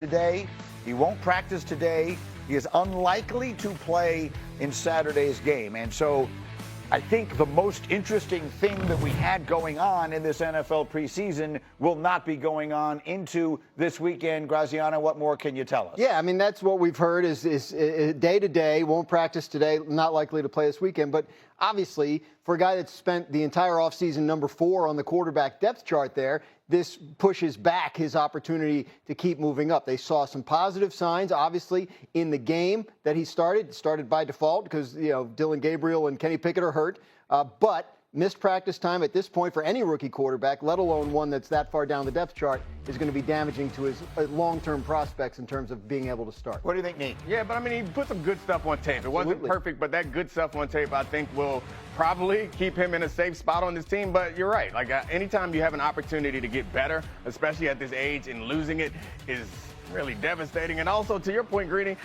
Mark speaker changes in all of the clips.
Speaker 1: today. He won't practice today. He is unlikely to play in Saturday's game. And so I think the most interesting thing that we had going on in this NFL preseason will not be going on into this weekend. Graziano, what more can you tell us?
Speaker 2: Yeah, I mean, that's what we've heard is day to day, won't practice today, not likely to play this weekend. But obviously, for a guy that spent the entire offseason number 4 on the quarterback depth chart there, this pushes back his opportunity to keep moving up. They saw some positive signs, obviously, in the game that he started by default because, Dillon Gabriel and Kenny Pickett are hurt. But missed practice time at this point for any rookie quarterback, let alone one that's that far down the depth chart, is going to be damaging to his long-term prospects in terms of being able to start.
Speaker 1: What do you think, Nate?
Speaker 3: Yeah, but I mean, he put some good stuff on tape. It wasn't perfect, but that good stuff on tape, I think, will probably keep him in a safe spot on this team. But you're right. Like, anytime you have an opportunity to get better, especially at this age, and losing it is really devastating. And also, to your point, Greeny,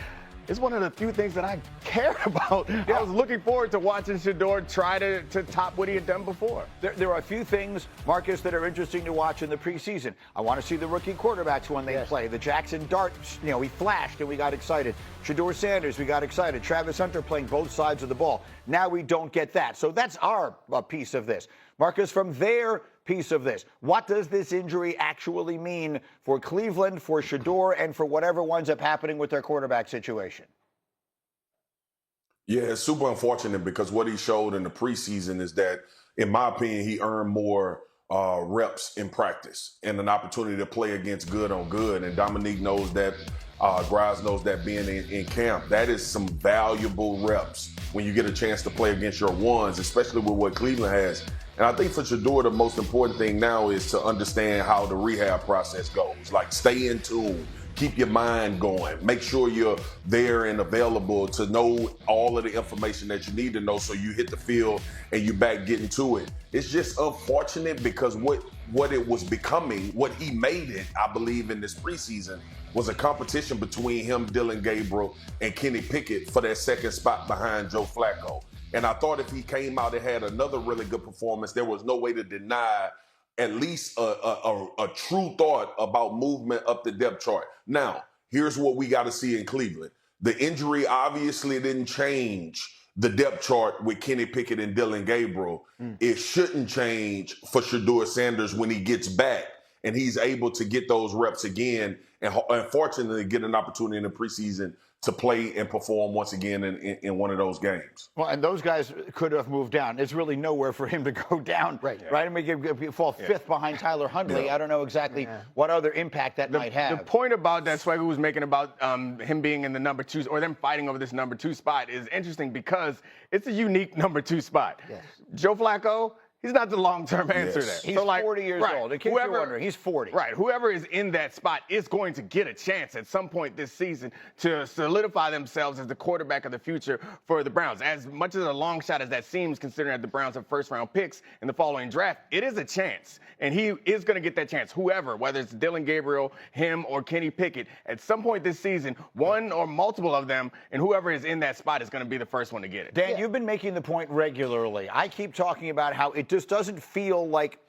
Speaker 3: it's one of the few things that I cared about. Yeah. I was looking forward to watching Shedeur try to top what he had done before.
Speaker 1: There are a few things, Marcus, that are interesting to watch in the preseason. I want to see the rookie quarterbacks when they play. The Jackson Dart, he flashed and we got excited. Shedeur Sanders, we got excited. Travis Hunter playing both sides of the ball. Now we don't get that. So that's our piece of this. Marcus, from their piece of this, what does this injury actually mean for Cleveland, for Shedeur, and for whatever winds up happening with their quarterback situation?
Speaker 4: Yeah, it's super unfortunate because what he showed in the preseason is that, in my opinion, he earned more reps in practice and an opportunity to play against good on good. And Dominique knows that, Graz knows that being in camp, that is some valuable reps when you get a chance to play against your ones, especially with what Cleveland has. And I think for Shedeur, the most important thing now is to understand how the rehab process goes. Like, stay in tune. Keep your mind going. Make sure you're there and available to know all of the information that you need to know so you hit the field and you back getting to it. It's just unfortunate because what it was becoming, what he made it, I believe, in this preseason, was a competition between him, Dillon Gabriel, and Kenny Pickett for that second spot behind Joe Flacco. And I thought if he came out and had another really good performance, there was no way to deny at least a true thought about movement up the depth chart. Now, here's what we got to see in Cleveland. The injury obviously didn't change the depth chart with Kenny Pickett and Dillon Gabriel. It shouldn't change for Shedeur Sanders when he gets back and he's able to get those reps again and unfortunately get an opportunity in the preseason to play and perform once again in one of those games.
Speaker 1: Well, and those guys could have moved down. There's really nowhere for him to go down, right? I mean, he fall fifth behind Tyler Huntley. I don't know exactly what other impact that might have.
Speaker 3: The point about that Swagu was making about him being in the number 2 or them fighting over this number 2 spot is interesting because it's a unique number 2 spot. Joe Flacco, he's not the long-term answer there.
Speaker 1: He's 40 years old. In case you're wondering, he's 40.
Speaker 3: Right. Whoever is in that spot is going to get a chance at some point this season to solidify themselves as the quarterback of the future for the Browns. As much as a long shot as that seems, considering that the Browns have first-round picks in the following draft, it is a chance. And he is going to get that chance. Whoever, whether it's Dillon Gabriel, him, or Kenny Pickett, at some point this season, one or multiple of them, and whoever is in that spot is going to be the first one to get it.
Speaker 1: Dan, you've been making the point regularly. I keep talking about how it just doesn't feel like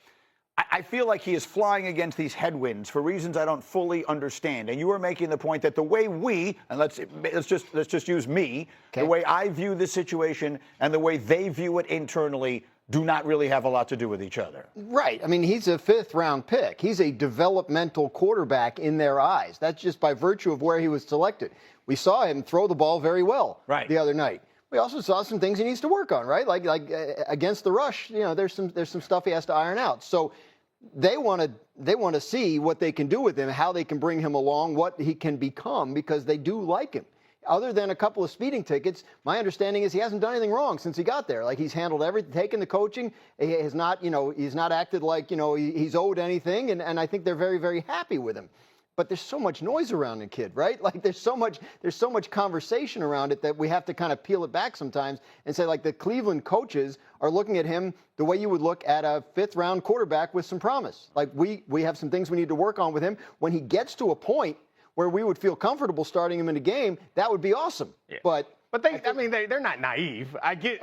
Speaker 1: I feel like he is flying against these headwinds for reasons I don't fully understand. And you were making the point that the way we, and let's just use me, the way I view this situation and the way they view it internally do not really have a lot to do with each other.
Speaker 2: Right. I mean, he's a 5th-round pick. He's a developmental quarterback in their eyes. That's just by virtue of where he was selected. We saw him throw the ball very well the other night. We also saw some things he needs to work on, right? Like against the rush, there's some stuff he has to iron out. So they want to see what they can do with him, how they can bring him along, what he can become, because they do like him. Other than a couple of speeding tickets, my understanding is he hasn't done anything wrong since he got there. Like, he's handled everything, taken the coaching. He has not, he's not acted like, he's owed anything. And I think they're very, very happy with him. But there's so much noise around the kid, right? Like, there's so much conversation around it that we have to kind of peel it back sometimes and say, like, the Cleveland coaches are looking at him the way you would look at a 5th-round quarterback with some promise. Like, we have some things we need to work on with him. When he gets to a point where we would feel comfortable starting him in a game, that would be awesome. But
Speaker 3: But they're not naive. I get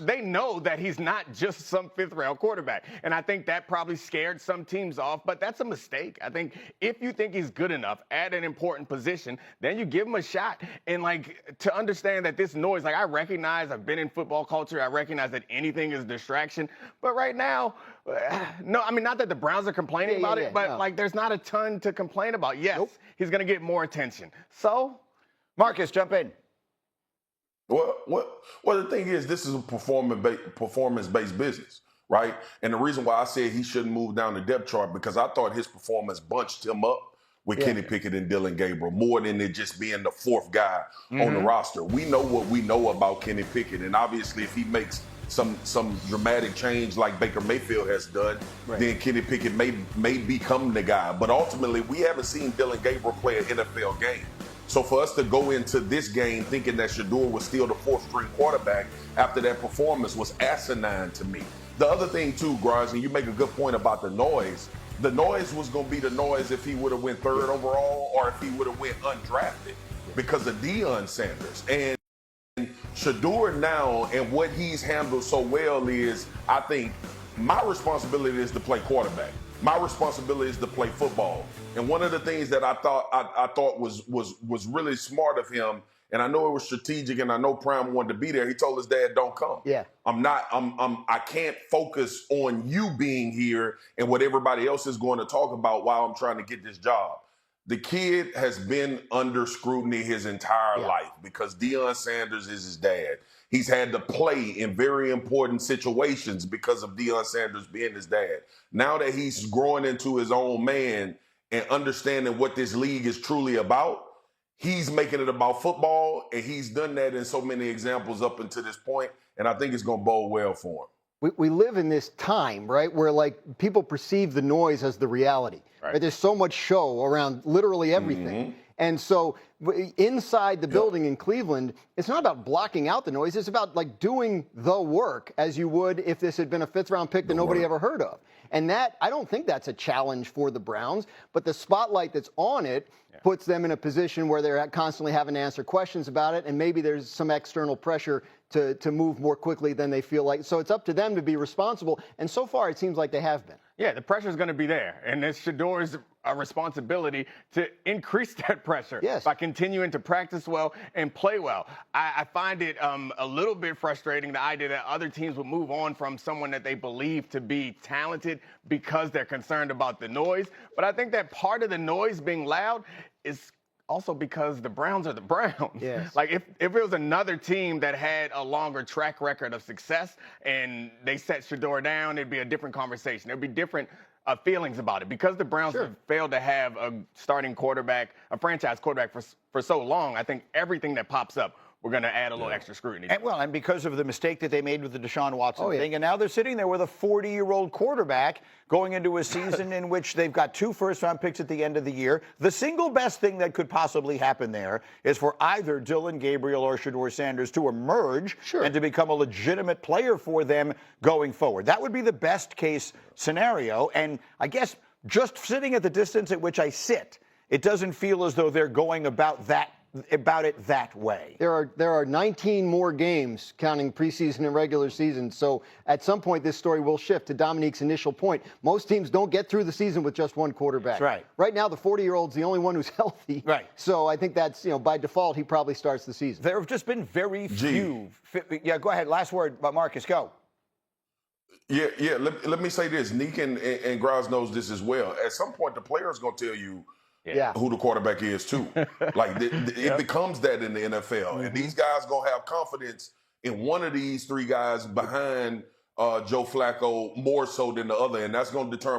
Speaker 3: they know that he's not just some fifth-round quarterback. And I think that probably scared some teams off, but that's a mistake. I think if you think he's good enough at an important position, then you give him a shot. And to understand that this noise, I recognize I've been in football culture. I recognize that anything is a distraction. But right now, no, not that the Browns are complaining about it, but there's not a ton to complain about. Yes, he's going to get more attention. So,
Speaker 1: Marcus, jump in.
Speaker 4: Well, the thing is, this is a performance-based business, right? And the reason why I said he shouldn't move down the depth chart, because I thought his performance bunched him up with Kenny Pickett and Dylan Gabriel more than it just being the fourth guy on the roster. We know what we know about Kenny Pickett, and obviously if he makes some dramatic change like Baker Mayfield has done, then Kenny Pickett may become the guy. But ultimately, we haven't seen Dylan Gabriel play an NFL game. So for us to go into this game thinking that Shedeur was still the fourth-string quarterback after that performance was asinine to me. The other thing, too, Grimes, and you make a good point about the noise. The noise was going to be the noise if he would have went third overall or if he would have went undrafted because of Deion Sanders. And Shedeur now and what he's handled so well is, I think, my responsibility is to play quarterback. My responsibility is to play football. And one of the things that I thought was really smart of him, and I know it was strategic, and I know Prime wanted to be there. He told his dad, "Don't come.
Speaker 2: Yeah,
Speaker 4: I can't focus on you being here and what everybody else is going to talk about while I'm trying to get this job." The kid has been under scrutiny his entire life because Deion Sanders is his dad. He's had to play in very important situations because of Deion Sanders being his dad. Now that he's growing into his own man and understanding what this league is truly about, he's making it about football, and he's done that in so many examples up until this point, and I think it's going to bode well for him.
Speaker 2: We live in this time, right, where people perceive the noise as the reality. Right? There's so much show around literally everything. And so inside the building in Cleveland, it's not about blocking out the noise. It's about doing the work as you would if this had been a fifth-round pick that nobody ever heard of. And that, I don't think that's a challenge for the Browns, but the spotlight that's on it puts them in a position where they're constantly having to answer questions about it, and maybe there's some external pressure to move more quickly than they feel like. So it's up to them to be responsible, and so far it seems like they have been.
Speaker 3: Yeah, the pressure is going to be there, and it's Shedeur's responsibility to increase that pressure by continuing to practice well and play well. I find it a little bit frustrating, the idea that other teams would move on from someone that they believe to be talented because they're concerned about the noise. But I think that part of the noise being loud is also because the Browns are the Browns.
Speaker 2: Yes.
Speaker 3: If it was another team that had a longer track record of success and they set Shedeur down, it'd be a different conversation. There'd be different feelings about it. Because the Browns have failed to have a starting quarterback, a franchise quarterback for so long, I think everything that pops up, we're going to add a little extra scrutiny.
Speaker 1: And because of the mistake that they made with the Deshaun Watson thing, and now they're sitting there with a 40-year-old quarterback going into a season in which they've got 2 first-round picks at the end of the year. The single best thing that could possibly happen there is for either Dylan Gabriel or Shedeur Sanders to emerge and to become a legitimate player for them going forward. That would be the best-case scenario. And I guess just sitting at the distance at which I sit, it doesn't feel as though they're going about it that way.
Speaker 2: There are 19 more games counting preseason and regular season. So at some point this story will shift. To Dominique's initial point, most teams don't get through the season with just one quarterback.
Speaker 1: That's right.
Speaker 2: Right now the 40-year-old's the only one who's healthy.
Speaker 1: Right.
Speaker 2: So I think that's, by default he probably starts the season.
Speaker 1: There have just been very few. Yeah, go ahead. Last word, Marcus, go.
Speaker 4: Yeah. Let me say this. Neek and Grimes knows this as well. At some point the player's going to tell you who the quarterback is too. It becomes that in the NFL. And these guys going to have confidence in one of these 3 guys behind Joe Flacco more so than the other. And that's going to determine